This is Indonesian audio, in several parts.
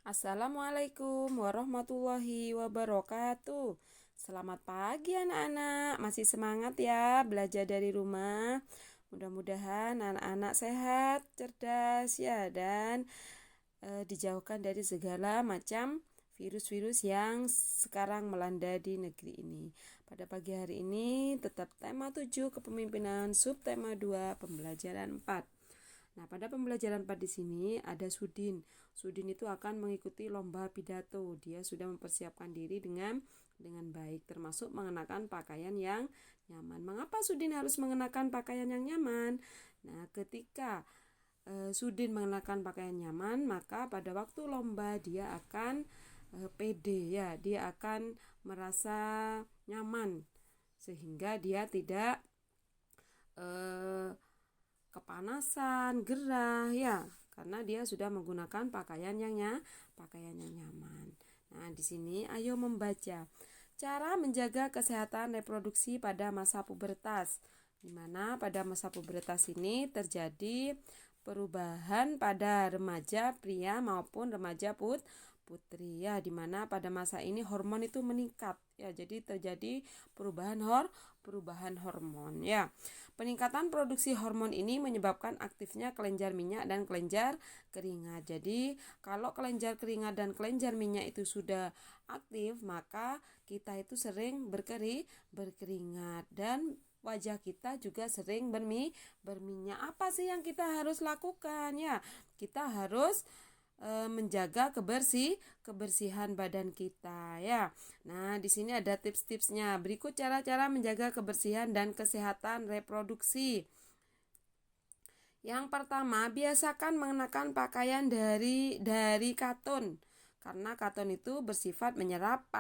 Assalamualaikum warahmatullahi wabarakatuh. Selamat pagi anak-anak. Masih semangat ya belajar dari rumah. Mudah-mudahan anak-anak sehat, cerdas ya dan dijauhkan dari segala macam virus-virus yang sekarang melanda di negeri ini. Pada pagi hari ini tetap tema 7 kepemimpinan, subtema 2 pembelajaran 4. Nah, pada pembelajaran 4 di sini ada Sudin. Sudin itu akan mengikuti lomba pidato. Dia sudah mempersiapkan diri dengan baik, termasuk mengenakan pakaian yang nyaman. Mengapa Sudin harus mengenakan pakaian yang nyaman? Nah, ketika Sudin mengenakan pakaian nyaman, maka pada waktu lomba dia akan pede ya, dia akan merasa nyaman sehingga dia tidak eh, kepanasan, gerah ya, karena dia sudah menggunakan pakaian yang nyaman. Nah, di sini ayo membaca cara menjaga kesehatan reproduksi pada masa pubertas. Di mana pada masa pubertas ini terjadi perubahan pada remaja pria maupun remaja putri ya, di mana pada masa ini hormon itu meningkat ya, jadi terjadi perubahan hormon ya. Peningkatan produksi hormon ini menyebabkan aktifnya kelenjar minyak dan kelenjar keringat. Jadi, kalau kelenjar keringat dan kelenjar minyak itu sudah aktif, maka kita itu sering berkeringat dan wajah kita juga sering berminyak. Apa sih yang kita harus lakukan ya? Kita harus menjaga kebersihan badan kita ya. Nah, di sini ada tips-tipsnya. Berikut cara-cara menjaga kebersihan dan kesehatan reproduksi. Yang pertama, biasakan mengenakan pakaian dari katun. Karena katun itu bersifat menyerap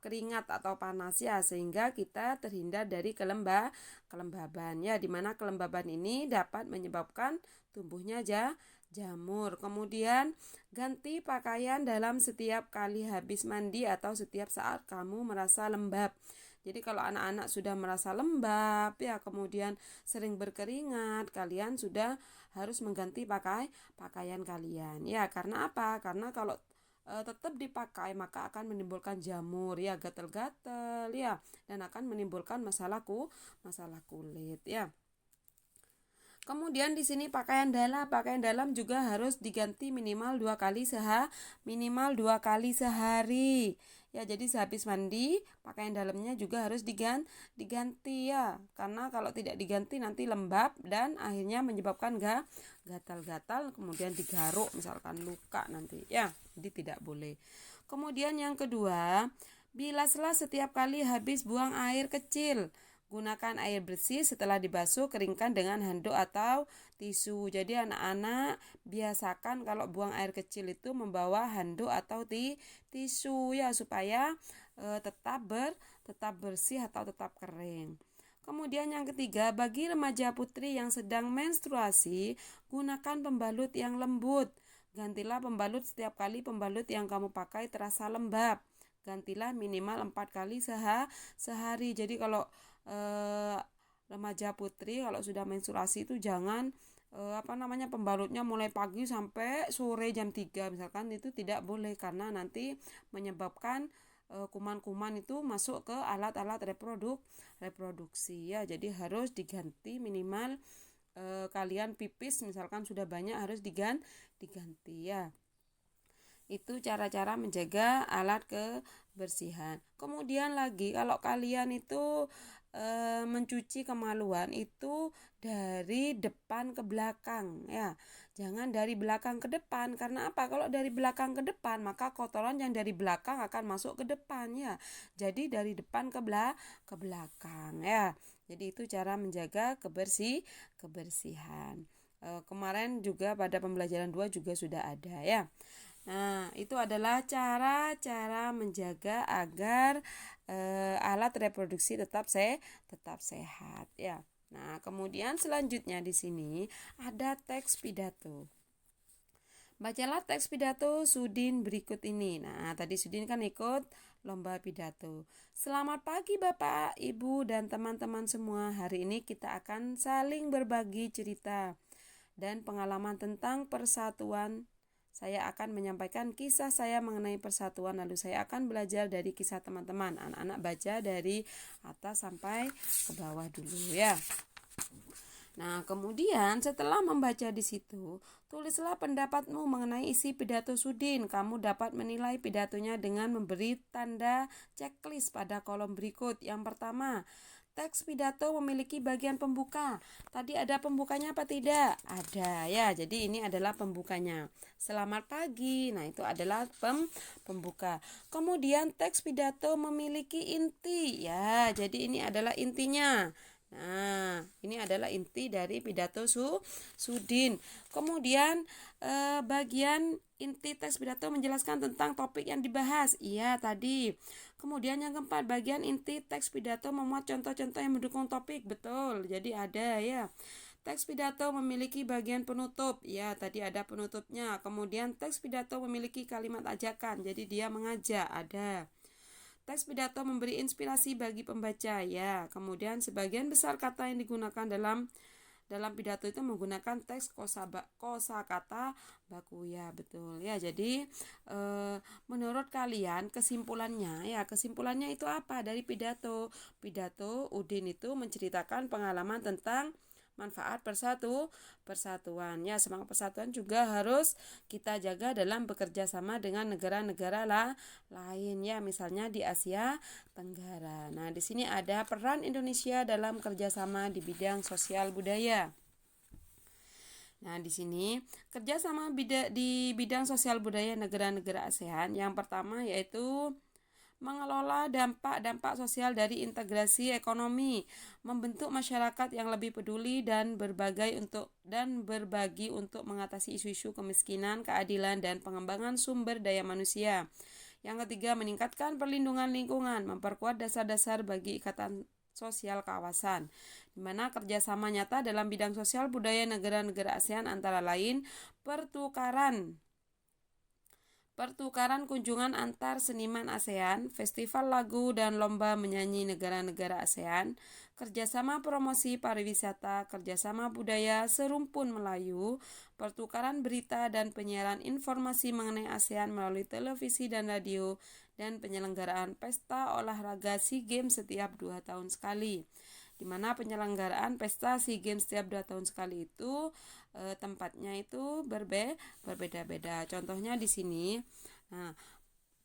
keringat atau panas ya, sehingga kita terhindar dari kelembaban ya, di mana kelembaban ini dapat menyebabkan tumbuhnya jamur. Kemudian ganti pakaian dalam setiap kali habis mandi atau setiap saat kamu merasa lembab. Jadi kalau anak-anak sudah merasa lembab ya, kemudian sering berkeringat, kalian sudah harus mengganti pakaian kalian. Ya, karena apa? Karena kalau tetap dipakai maka akan menimbulkan jamur ya, gatal-gatal ya, dan akan menimbulkan masalah kulit ya. Kemudian di sini pakaian dalam juga harus diganti minimal dua kali sehari. Ya, jadi sehabis mandi pakaian dalamnya juga harus diganti ya. Karena kalau tidak diganti nanti lembab dan akhirnya menyebabkan gatal-gatal, kemudian digaruk misalkan luka nanti ya. Jadi tidak boleh. Kemudian yang kedua, bilaslah setiap kali habis buang air kecil. Gunakan air bersih, setelah dibasuh keringkan dengan handuk atau tisu. Jadi anak-anak biasakan kalau buang air kecil itu membawa handuk atau tisu ya, supaya tetap bersih atau tetap kering. Kemudian yang ketiga, bagi remaja putri yang sedang menstruasi, gunakan pembalut yang lembut. Gantilah pembalut setiap kali pembalut yang kamu pakai terasa lembab. Gantilah minimal 4 kali sehari. Jadi kalau remaja putri kalau sudah menstruasi itu jangan pembalutnya mulai pagi sampai sore jam 3 misalkan, itu tidak boleh karena nanti menyebabkan kuman-kuman itu masuk ke alat-alat reproduksi ya. Jadi harus diganti minimal kalian pipis misalkan sudah banyak harus diganti ya. Itu cara-cara menjaga alat kebersihan. Kemudian lagi kalau kalian itu mencuci kemaluan itu dari depan ke belakang ya. Jangan dari belakang ke depan. Karena apa? Kalau dari belakang ke depan maka kotoran yang dari belakang akan masuk ke depan ya. Jadi dari depan ke belakang ya. Jadi itu cara menjaga kebersihan. Kemarin juga pada pembelajaran 2 juga sudah ada ya. Nah, itu adalah cara-cara menjaga agar alat reproduksi tetap sehat ya. Nah, kemudian selanjutnya di sini ada teks pidato. Bacalah teks pidato Sudin berikut ini. Nah, tadi Sudin kan ikut lomba pidato. Selamat pagi Bapak, Ibu, dan teman-teman semua. Hari ini kita akan saling berbagi cerita dan pengalaman tentang persatuan saya akan menyampaikan kisah saya mengenai persatuan, lalu saya akan belajar dari kisah teman-teman. Anak-anak baca dari atas sampai ke bawah dulu ya. Nah, kemudian setelah membaca di situ, tulislah pendapatmu mengenai isi pidato Sudin. Kamu dapat menilai pidatonya dengan memberi tanda checklist pada kolom berikut. Yang pertama, teks pidato memiliki bagian pembuka. Tadi ada pembukanya apa tidak? Ada ya. Jadi ini adalah pembukanya. Selamat pagi. Nah, itu adalah pembuka. Kemudian teks pidato memiliki inti. Ya, jadi ini adalah intinya. Nah, ini adalah inti dari pidato Sudin. Kemudian bagian inti teks pidato menjelaskan tentang topik yang dibahas. Iya, tadi. Kemudian yang keempat, bagian inti teks pidato memuat contoh-contoh yang mendukung topik. Betul. Jadi ada ya. Teks pidato memiliki bagian penutup. Ya, tadi ada penutupnya. Kemudian teks pidato memiliki kalimat ajakan. Jadi dia mengajak. Ada. Teks pidato memberi inspirasi bagi pembaca ya. Kemudian sebagian besar kata yang digunakan dalam pidato itu menggunakan teks kosakata baku ya, betul ya. Jadi menurut kalian kesimpulannya itu apa dari pidato? Pidato Udin itu menceritakan pengalaman tentang manfaat persatuan ya. Semangat persatuan juga harus kita jaga dalam bekerja sama dengan negara-negara lain ya, misalnya di Asia Tenggara. Nah, di sini ada peran Indonesia dalam kerjasama di bidang sosial budaya. Nah, di sini kerjasama di bidang sosial budaya negara-negara ASEAN yang pertama yaitu mengelola dampak sosial dari integrasi ekonomi, membentuk masyarakat yang lebih peduli dan berbagi untuk mengatasi isu-isu kemiskinan, keadilan, dan pengembangan sumber daya manusia. Yang ketiga, meningkatkan perlindungan lingkungan, memperkuat dasar-dasar bagi ikatan sosial kawasan, di mana kerjasama nyata dalam bidang sosial budaya negara-negara ASEAN antara lain pertukaran kunjungan antar seniman ASEAN, festival lagu dan lomba menyanyi negara-negara ASEAN, kerjasama promosi pariwisata, kerjasama budaya serumpun Melayu, pertukaran berita dan penyiaran informasi mengenai ASEAN melalui televisi dan radio, dan penyelenggaraan pesta olahraga SEA Games setiap 2 tahun sekali. Di mana penyelenggaraan pesta SEA Games setiap 2 tahun sekali itu tempatnya itu berbeda-beda. Contohnya di sini. Nah,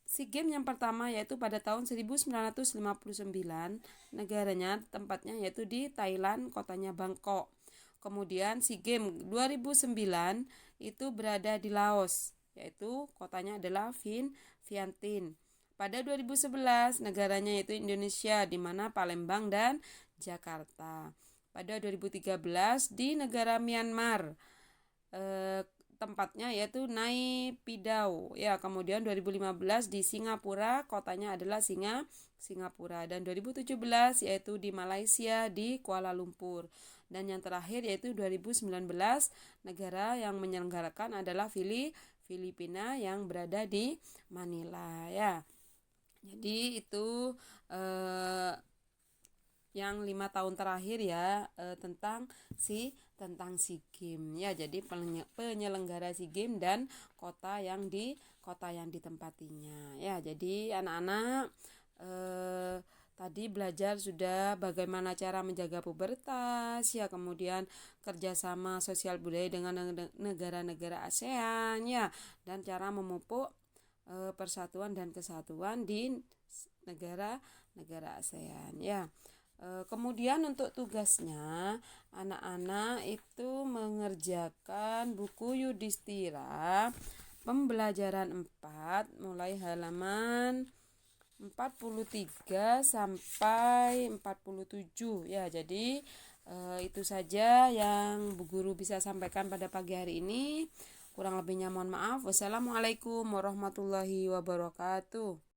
SEA Games yang pertama yaitu pada tahun 1959, negaranya tempatnya yaitu di Thailand, kotanya Bangkok. Kemudian SEA Games 2009 itu berada di Laos, yaitu kotanya adalah Vientiane. Pada 2011 negaranya yaitu Indonesia, di mana Palembang dan Jakarta. Pada 2013 di negara Myanmar, tempatnya yaitu Naypyidaw ya. Kemudian 2015 di Singapura, kotanya adalah Singapura, dan 2017 yaitu di Malaysia di Kuala Lumpur. Dan yang terakhir yaitu 2019 negara yang menyelenggarakan adalah Filipina yang berada di Manila ya. Jadi itu yang 5 tahun terakhir ya tentang SEA Games ya. Jadi penyelenggara SEA Games dan kota yang ditempatinya ya. Jadi anak-anak tadi belajar sudah bagaimana cara menjaga pubertas ya, kemudian kerjasama sosial budaya dengan negara-negara ASEAN ya, dan cara memupuk persatuan dan kesatuan di negara-negara ASEAN ya. Kemudian untuk tugasnya anak-anak itu mengerjakan buku Yudhistira pembelajaran 4 mulai halaman 43 sampai 47 ya. Jadi itu saja yang Bu Guru bisa sampaikan pada pagi hari ini. Kurang lebihnya mohon maaf. Wassalamualaikum warahmatullahi wabarakatuh.